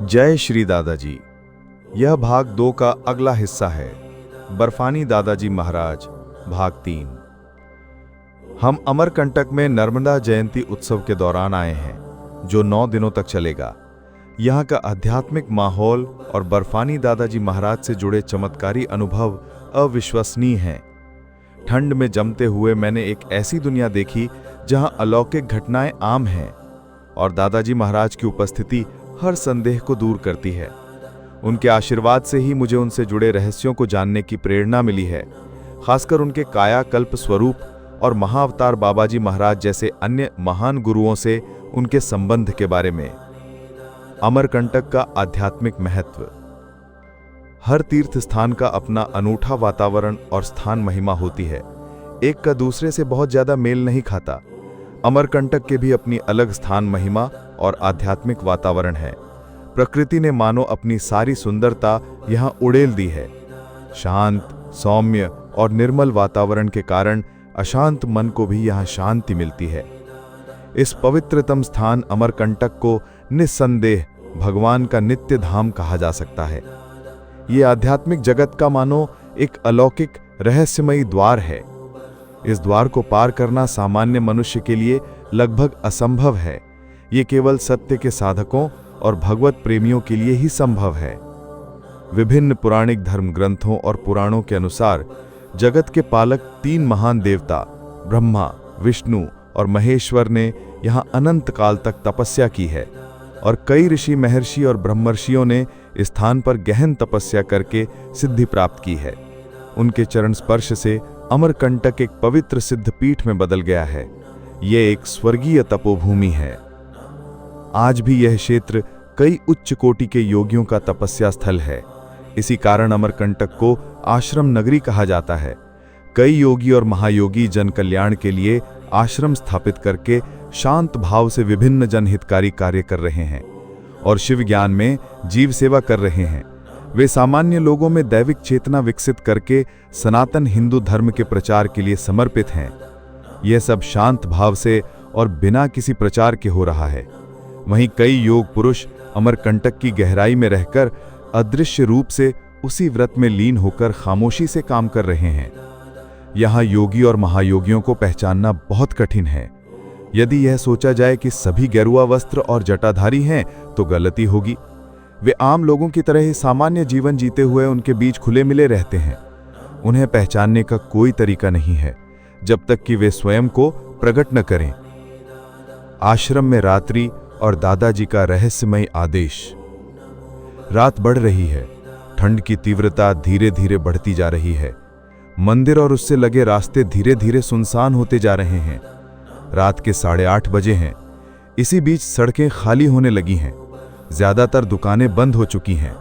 जय श्री दादाजी। यह भाग 2 का अगला हिस्सा है। बर्फानी दादाजी महाराज भाग 3। हम अमरकंटक में नर्मदा जयंती उत्सव के दौरान आए हैं, जो 9 दिनों तक चलेगा। यहाँ का आध्यात्मिक माहौल और बर्फानी दादाजी महाराज से जुड़े चमत्कारी अनुभव अविश्वसनीय हैं। ठंड में जमते हुए मैंने एक ऐसी दुनिया देखी जहाँ अलौकिक घटनाएं आम हैं और दादाजी महाराज की उपस्थिति हर संदेह को दूर करती है। उनके आशीर्वाद से ही मुझे उनसे जुड़े रहस्यों को जानने की प्रेरणा मिली है, खासकर उनके कायाकल्प स्वरूप और महाअवतार बाबाजी महाराज जैसे अन्य महान गुरुओं से उनके संबंध के बारे में। अमरकंटक का आध्यात्मिक महत्व। हर तीर्थ स्थान का अपना अनूठा वातावरण और स्थान महिमा होती है, एक का दूसरे से बहुत ज्यादा मेल नहीं खाता। अमरकंटक के भी अपनी अलग स्थान महिमा और आध्यात्मिक वातावरण है। प्रकृति ने मानो अपनी सारी सुंदरता यहाँ उड़ेल दी है। शांत, सौम्य और निर्मल वातावरण के कारण अशांत मन को भी यहाँ शांति मिलती है। इस पवित्रतम स्थान अमरकंटक को निस्संदेह भगवान का नित्य धाम कहा जा सकता है। ये आध्यात्मिक जगत का मानो एक अलौकिक रहस्यमयी द्वार है। इस द्वार को पार करना सामान्य मनुष्य के लिए लगभग असंभव है। ये केवल सत्य के साधकों और भगवत प्रेमियों के लिए ही संभव है। विभिन्न पुराणिक धर्म ग्रंथों और पुराणों के अनुसार जगत के पालक 3 महान देवता ब्रह्मा, विष्णु और महेश्वर ने यहाँ अनंत काल तक तपस्या की है और कई ऋषि, महर्षि और ब्रह्मर्षियों ने इस स्थान पर गहन तपस्या करके सिद्धि प्राप्त की है। उनके चरण स्पर्श से अमरकंटक एक पवित्र सिद्ध पीठ में बदल गया है। ये एक स्वर्गीय तपोभूमि है। आज भी यह क्षेत्र कई उच्च कोटि के योगियों का तपस्या स्थल है। इसी कारण अमरकंटक को आश्रम नगरी कहा जाता है। कई योगी और महायोगी जन कल्याण के लिए आश्रम स्थापित करके शांत भाव से विभिन्न जनहितकारी कार्य कर रहे हैं और शिव ज्ञान में जीव सेवा कर रहे हैं। वे सामान्य लोगों में दैविक चेतना विकसित करके सनातन हिंदू धर्म के प्रचार के लिए समर्पित हैं। यह सब शांत भाव से और बिना किसी प्रचार के हो रहा है। वहीं कई योग पुरुष अमरकंटक की गहराई में रहकर अदृश्य रूप से उसी व्रत में लीन होकर खामोशी से काम कर रहे हैं। यहाँ योगी और महायोगियों को पहचानना बहुत कठिन है। यदि यह सोचा जाए कि सभी गेरुआ वस्त्र और जटाधारी हैं तो गलती होगी। वे आम लोगों की तरह ही सामान्य जीवन जीते हुए उनके बीच खुले मिले रहते हैं। उन्हें पहचानने का कोई तरीका नहीं है जब तक कि वे स्वयं को प्रकट न करें। आश्रम में रात्रि और दादाजी का रहस्यमय आदेश। रात बढ़ रही है। ठंड की तीव्रता धीरे धीरे बढ़ती जा रही है। मंदिर और उससे लगे रास्ते धीरे धीरे सुनसान होते जा रहे हैं। रात के 8:30 बजे हैं। इसी बीच सड़कें खाली होने लगी हैं। ज्यादातर दुकानें बंद हो चुकी हैं।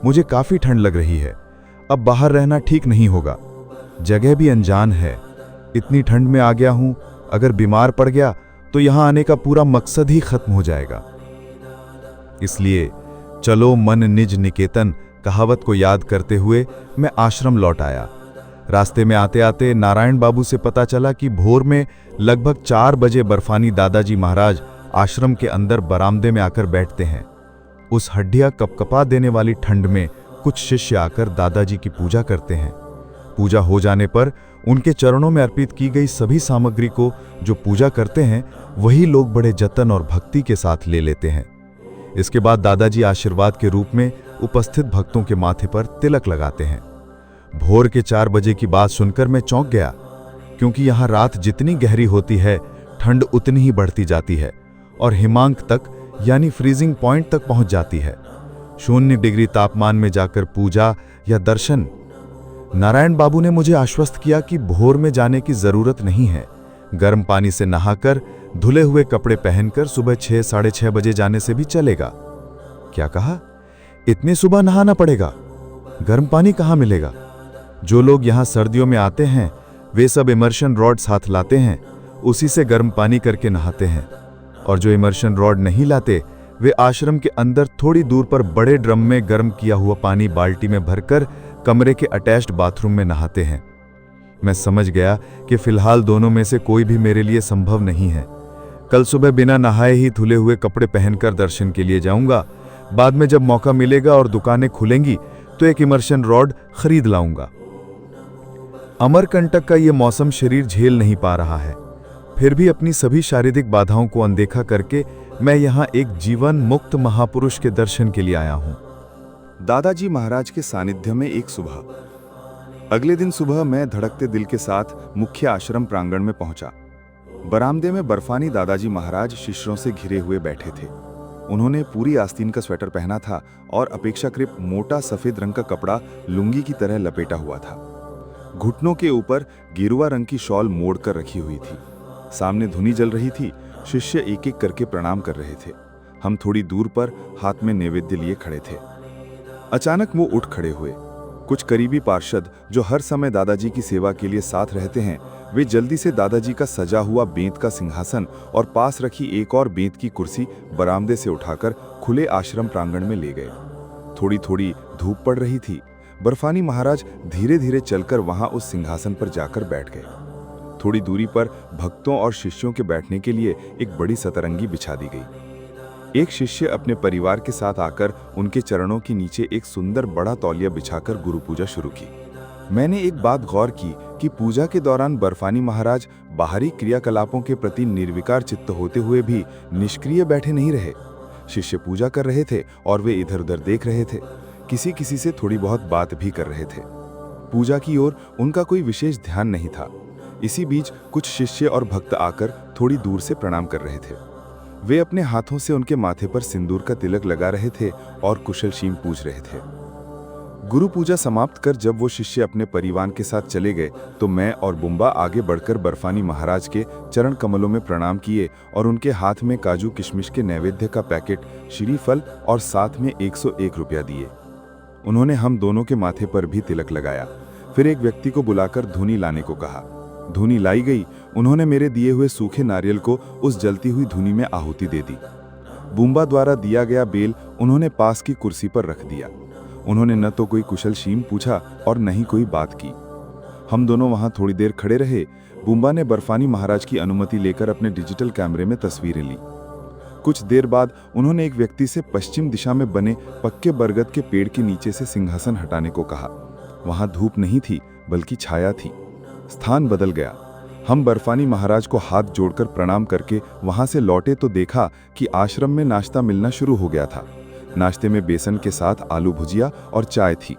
मुझे काफी ठंड लग रही है। अब बाहर रहना ठीक नहीं होगा। जगह भी अनजान है। इतनी ठंड में आ गया हूं, अगर बीमार पड़ गया तो यहां आने का पूरा मकसद ही खत्म हो जाएगा। इसलिए चलो मन निज निकेतन कहावत को याद करते हुए मैं आश्रम लौट आया। रास्ते में आते आते नारायण बाबू से पता चला कि भोर में लगभग 4 बजे बर्फानी दादाजी महाराज आश्रम के अंदर बरामदे में आकर बैठते हैं। उस हड्डियां कपकपा देने वाली ठंड में कुछ शिष्य आकर दादाजी की पूजा करते हैं। पूजा हो जाने पर उनके चरणों में अर्पित की गई सभी सामग्री को जो पूजा करते हैं वही लोग बड़े जतन और भक्ति के साथ ले लेते हैं। इसके बाद दादाजी आशीर्वाद के रूप में उपस्थित भक्तों के माथे पर तिलक लगाते हैं। भोर के 4 बजे की बात सुनकर मैं चौंक गया, क्योंकि यहाँ रात जितनी गहरी होती है ठंड उतनी ही बढ़ती जाती है और हिमांक तक यानी फ्रीजिंग पॉइंट तक पहुंच जाती है। 0 डिग्री तापमान में जाकर पूजा या दर्शन। नारायण बाबू ने मुझे आश्वस्त किया कि भोर में जाने की जरूरत नहीं है। गर्म पानी से नहाकर धुले हुए कपड़े पहनकर सुबह 6, 6:30 बजे जाने से भी चलेगा। क्या कहा? इतनी सुबह नहाना पड़ेगा? गर्म पानी कहाँ मिलेगा? जो लोग यहाँ सर्दियों में आते हैं वे सब इमर्शन रॉड साथ लाते हैं, उसी से गर्म पानी करके नहाते हैं। और जो इमर्शन रॉड नहीं लाते वे आश्रम के अंदर थोड़ी दूर पर बड़े ड्रम में गर्म किया हुआ पानी बाल्टी में भरकर कमरे के अटैच्ड बाथरूम में नहाते हैं। मैं समझ गया कि फिलहाल दोनों में से कोई भी मेरे लिए संभव नहीं है। कल सुबह बिना नहाए ही धुले हुए कपड़े पहनकर दर्शन के लिए जाऊंगा। बाद में जब मौका मिलेगा और दुकानें खुलेंगी तो एक इमर्शन रॉड खरीद लाऊंगा। अमरकंटक का ये मौसम शरीर झेल नहीं पा रहा है, फिर भी अपनी सभी शारीरिक बाधाओं को अनदेखा करके मैं यहाँ एक जीवन मुक्त महापुरुष के दर्शन के लिए आया हूँ। दादाजी महाराज के सानिध्य में एक सुबह। अगले दिन सुबह मैं धड़कते दिल के साथ मुख्य आश्रम प्रांगण में पहुंचा। बरामदे में बर्फानी दादाजी महाराज शिष्यों से घिरे हुए बैठे थे। उन्होंने पूरी आस्तीन का स्वेटर पहना था और अपेक्षाकृत मोटा सफेद रंग का कपड़ा लुंगी की तरह लपेटा हुआ था। घुटनों के ऊपर गेरुआ रंग की शॉल मोड़ कर रखी हुई थी। सामने धुनी जल रही थी। शिष्य एक एक करके प्रणाम कर रहे थे। हम थोड़ी दूर पर हाथ में नैवेद्य लिए खड़े थे। अचानक वो उठ खड़े हुए। कुछ करीबी पार्षद जो हर समय दादाजी की सेवा के लिए साथ रहते हैं, वे जल्दी से दादाजी का सजा हुआ बेंत का सिंहासन और पास रखी एक और बेंत की कुर्सी बरामदे से उठाकर खुले आश्रम प्रांगण में ले गए। थोड़ी थोड़ी धूप पड़ रही थी। बर्फानी महाराज धीरे धीरे चलकर वहां उस सिंहासन पर जाकर बैठ गए। थोड़ी दूरी पर भक्तों और शिष्यों के बैठने के लिए एक बड़ी सतरंगी बिछा दी गई। एक शिष्य अपने परिवार के साथ आकर उनके चरणों के नीचे एक सुंदर बड़ा तौलिया बिछाकर गुरु पूजा शुरू की। मैंने एक बात गौर की कि पूजा के दौरान बर्फानी महाराज बाहरी क्रियाकलापों के प्रति निर्विकार चित्त होते हुए भी निष्क्रिय बैठे नहीं रहे। शिष्य पूजा कर रहे थे और वे इधर उधर देख रहे थे। किसी किसी से थोड़ी बहुत बात भी कर रहे थे। पूजा की ओर उनका कोई विशेष ध्यान नहीं था। इसी बीच कुछ शिष्य और भक्त आकर थोड़ी दूर से प्रणाम कर रहे थे। वे अपने हाथों से उनके माथे पर सिंदूर का तिलक लगा रहे थे और कुशलक्षेम पूछ रहे थे। गुरु पूजा समाप्त कर जब वो शिष्य अपने परिवार के साथ चले गए तो मैं और बुम्बा आगे बढ़कर बर्फानी महाराज के चरण कमलों में प्रणाम किए और उनके हाथ में काजू किशमिश के नैवेद्य का पैकेट, श्रीफल और साथ में 101 रुपया दिए। उन्होंने हम दोनों के माथे पर भी तिलक लगाया। फिर एक व्यक्ति को बुलाकर धूनी लाने को कहा। धूनी लाई गई। उन्होंने मेरे दिए हुए सूखे नारियल को उस जलती हुई धूनी में आहुति दे दी। बुम्बा द्वारा दिया गया बेल उन्होंने पास की कुर्सी पर रख दिया। उन्होंने न तो कोई कुशलक्षेम पूछा और न ही कोई बात की। हम दोनों वहां थोड़ी देर खड़े रहे। बुम्बा ने बर्फानी महाराज की अनुमति लेकर अपने डिजिटल कैमरे में तस्वीरें ली। कुछ देर बाद उन्होंने एक व्यक्ति से पश्चिम दिशा में बने पक्के बरगद के पेड़ के नीचे से सिंहासन हटाने को कहा। वहां धूप नहीं थी बल्कि छाया थी। स्थान बदल गया। हम बर्फानी महाराज को हाथ जोड़कर प्रणाम करके वहां से लौटे तो देखा कि आश्रम में नाश्ता मिलना शुरू हो गया था। नाश्ते में बेसन के साथ आलू भुजिया और चाय थी।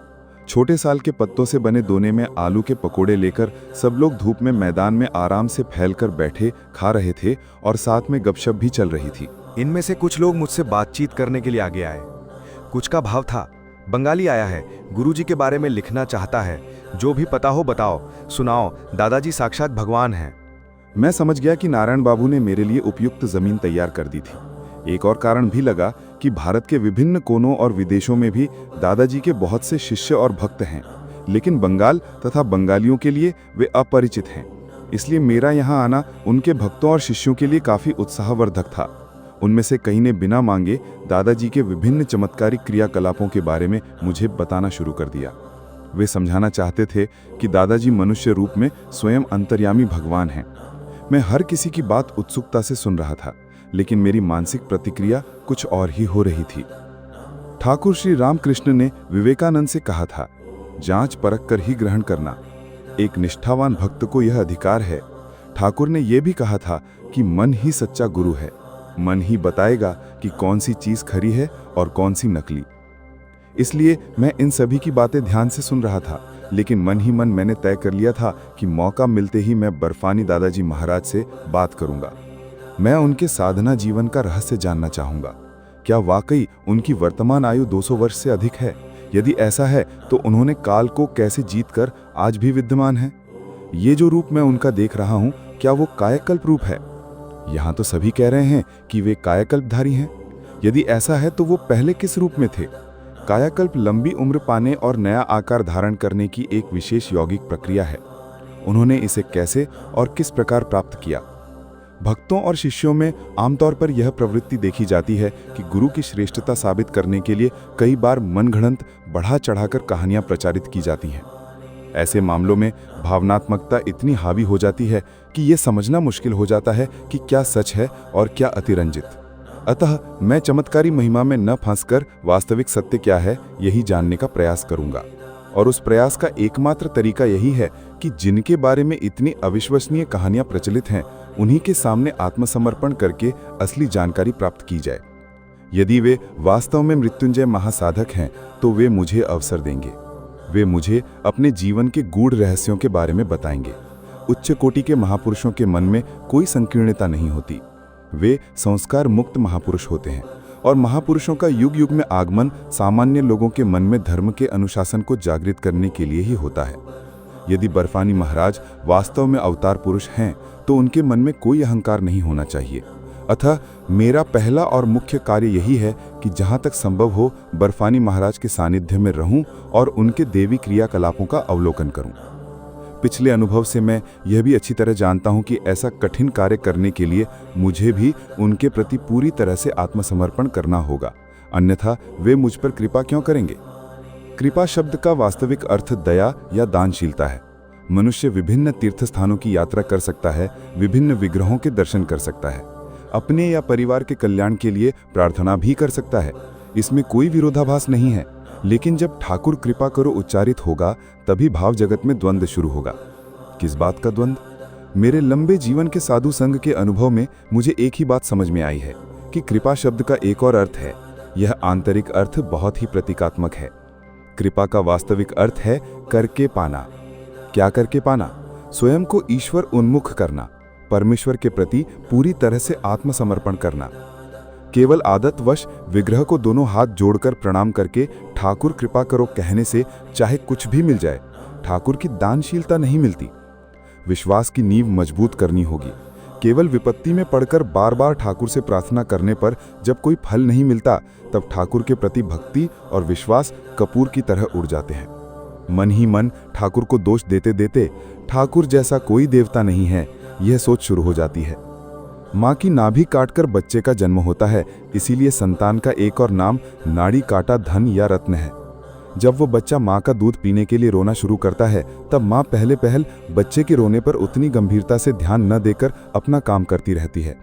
छोटे साल के पत्तों से बने दोने में आलू के पकोड़े लेकर सब लोग धूप में मैदान में आराम से फैलकर बैठे खा रहे थे और साथ में गपशप भी चल रही थी। इनमें से कुछ लोग मुझसे बातचीत करने के लिए आगे आए। कुछ का भाव था, बंगाली आया है, गुरुजी के बारे में लिखना चाहता है, जो भी पता हो बताओ, सुनाओ, दादाजी साक्षात भगवान हैं। मैं समझ गया कि नारायण बाबू ने मेरे लिए उपयुक्त जमीन तैयार कर दी थी। एक और कारण भी लगा कि भारत के विभिन्न कोनों और विदेशों में भी दादाजी के बहुत से शिष्य और भक्त हैं, लेकिन बंगाल तथा बंगालियों के लिए वे अपरिचित हैं। इसलिए मेरा यहाँ आना उनके भक्तों और शिष्यों के लिए काफी उत्साहवर्धक था। उनमें से कई ने बिना मांगे दादाजी के विभिन्न चमत्कारिक क्रियाकलापों के बारे में मुझे बताना शुरू कर दिया। वे समझाना चाहते थे कि दादाजी मनुष्य रूप में स्वयं अंतर्यामी भगवान हैं। मैं हर किसी की बात उत्सुकता से सुन रहा था, लेकिन मेरी मानसिक प्रतिक्रिया कुछ और ही हो रही थी। ठाकुर श्री रामकृष्ण ने विवेकानंद से कहा था, जांच परख कर ही ग्रहण करना। एक निष्ठावान भक्त को यह अधिकार है। ठाकुर ने यह भी कहा था कि मन ही सच्चा गुरु है। मन ही बताएगा कि कौन सी चीज खरी है और कौन सी नकली। इसलिए मैं इन सभी की बातें ध्यान से सुन रहा था, लेकिन मन ही मन मैंने तय कर लिया था कि मौका मिलते ही मैं बर्फानी दादाजी महाराज से बात करूंगा। मैं उनके साधना जीवन का रहस्य जानना चाहूंगा। क्या वाकई उनकी वर्तमान आयु 200 वर्ष से अधिक है? यदि ऐसा है तो उन्होंने काल को कैसे जीतकर आज भी विद्यमान है? ये जो रूप मैं उनका देख रहा हूं, क्या वो कायाकल्प रूप है? यहाँ तो सभी कह रहे हैं कि वे कायाकल्पधारी हैं। यदि ऐसा है तो वो पहले किस रूप में थे? कायाकल्प लंबी उम्र पाने और नया आकार धारण करने की एक विशेष यौगिक प्रक्रिया है। उन्होंने इसे कैसे और किस प्रकार प्राप्त किया? भक्तों और शिष्यों में आमतौर पर यह प्रवृत्ति देखी जाती है कि गुरु की श्रेष्ठता साबित करने के लिए कई बार मनगढ़ंत बढ़ा चढ़ाकर कहानियां प्रचारित की जाती हैं। ऐसे मामलों में भावनात्मकता इतनी हावी हो जाती है कि यह समझना मुश्किल हो जाता है कि क्या सच है और क्या अतिरंजित। अतः मैं चमत्कारी महिमा में न फंसकर वास्तविक सत्य क्या है यही जानने का प्रयास करूंगा। और उस प्रयास का एकमात्र तरीका यही है कि जिनके बारे में इतनी अविश्वसनीय कहानियां प्रचलित हैं उन्हीं के सामने आत्मसमर्पण करके असली जानकारी प्राप्त की जाए। यदि वे वास्तव में मृत्युंजय महासाधक हैं तो वे मुझे अवसर देंगे। वे मुझे अपने जीवन के गूढ़ रहस्यों के बारे में बताएंगे। उच्च कोटि के महापुरुषों के मन में कोई संकीर्णता नहीं होती। वे संस्कार मुक्त महापुरुष होते हैं और महापुरुषों का युग युग में आगमन सामान्य लोगों के मन में धर्म के अनुशासन को जागृत करने के लिए ही होता है। यदि बर्फानी महाराज वास्तव में अवतार पुरुष हैं तो उनके मन में कोई अहंकार नहीं होना चाहिए। अतः मेरा पहला और मुख्य कार्य यही है कि जहाँ तक संभव हो बर्फानी महाराज के सानिध्य में रहूं और उनके देवी क्रियाकलापों का अवलोकन करूं। पिछले अनुभव से मैं यह भी अच्छी तरह जानता हूं कि ऐसा कठिन कार्य करने के लिए मुझे भी उनके प्रति पूरी तरह से आत्मसमर्पण करना होगा, अन्यथा वे मुझ पर कृपा क्यों करेंगे। कृपा शब्द का वास्तविक अर्थ दया या दानशीलता है। मनुष्य विभिन्न तीर्थ स्थानों की यात्रा कर सकता है, विभिन्न विग्रहों के दर्शन कर सकता है, अपने या परिवार के कल्याण के लिए प्रार्थना भी कर सकता है। इसमें कोई विरोधाभास नहीं है। लेकिन जब ठाकुर कृपा करो उच्चारित होगा तभी भाव जगत में द्वंद्व शुरू होगा। किस बात का द्वंद्व? मेरे लंबे जीवन के साधु संग के अनुभव में मुझे एक ही बात समझ में आई है कि कृपा शब्द का एक और अर्थ है। यह आंतरिक अर्थ बहुत ही प्रतीकात्मक है। कृपा का वास्तविक अर्थ है करके पाना। क्या करके पाना? स्वयं को ईश्वर उन्मुख करना, परमेश्वर के प्रति पूरी तरह से आत्मसमर्पण करना। केवल आदतवश विग्रह को दोनों हाथ जोड़कर प्रणाम करके ठाकुर कृपा करो कहने से चाहे कुछ भी मिल जाए, ठाकुर की दानशीलता नहीं मिलती। विश्वास की नींव मजबूत करनी होगी। केवल विपत्ति में पड़कर बार बार ठाकुर से प्रार्थना करने पर जब कोई फल नहीं मिलता तब ठाकुर के प्रति भक्ति और विश्वास कपूर की तरह उड़ जाते हैं। मन ही मन ठाकुर को दोष देते देते ठाकुर जैसा कोई देवता नहीं है, यह सोच शुरू हो जाती है। माँ की नाभि काटकर बच्चे का जन्म होता है, इसीलिए संतान का एक और नाम नाड़ी काटा धन या रत्न है। जब वो बच्चा माँ का दूध पीने के लिए रोना शुरू करता है तब माँ पहले पहल बच्चे के रोने पर उतनी गंभीरता से ध्यान न देकर अपना काम करती रहती है।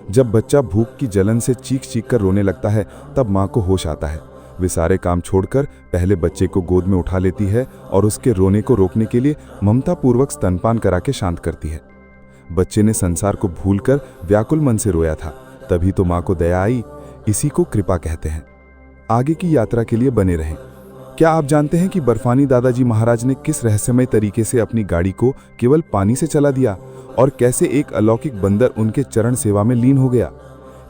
जब बच्चा भूख की जलन से चीख चीख कर रोने लगता है तब माँ को होश आता है। वे सारे काम छोड़कर पहले बच्चे को गोद में उठा लेती है और उसके रोने को रोकने के लिए ममतापूर्वक स्तनपान करा के शांत करती है। बच्चे ने संसार को भूलकर व्याकुल मन से रोया था, तभी तो माँ को दया आई। इसी को कृपा कहते हैं। आगे की यात्रा के लिए बने रहें। क्या आप जानते हैं कि बर्फानी दादाजी महाराज ने किस रहस्यमय तरीके से अपनी गाड़ी को केवल पानी से चला दिया और कैसे एक अलौकिक बंदर उनके चरण सेवा में लीन हो गया?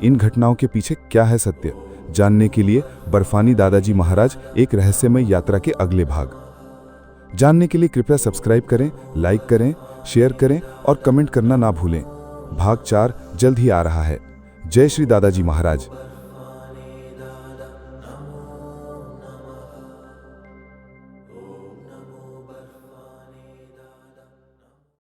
इन घटनाओं के पीछे क्या है सत्य, जानने के लिए बर्फानी दादाजी महाराज एक रहस्यमय यात्रा के अगले भाग जानने के लिए कृपया सब्सक्राइब करें, लाइक करें, शेयर करें और कमेंट करना ना भूलें। भाग 4 जल्द ही आ रहा है। जय श्री दादाजी महाराज।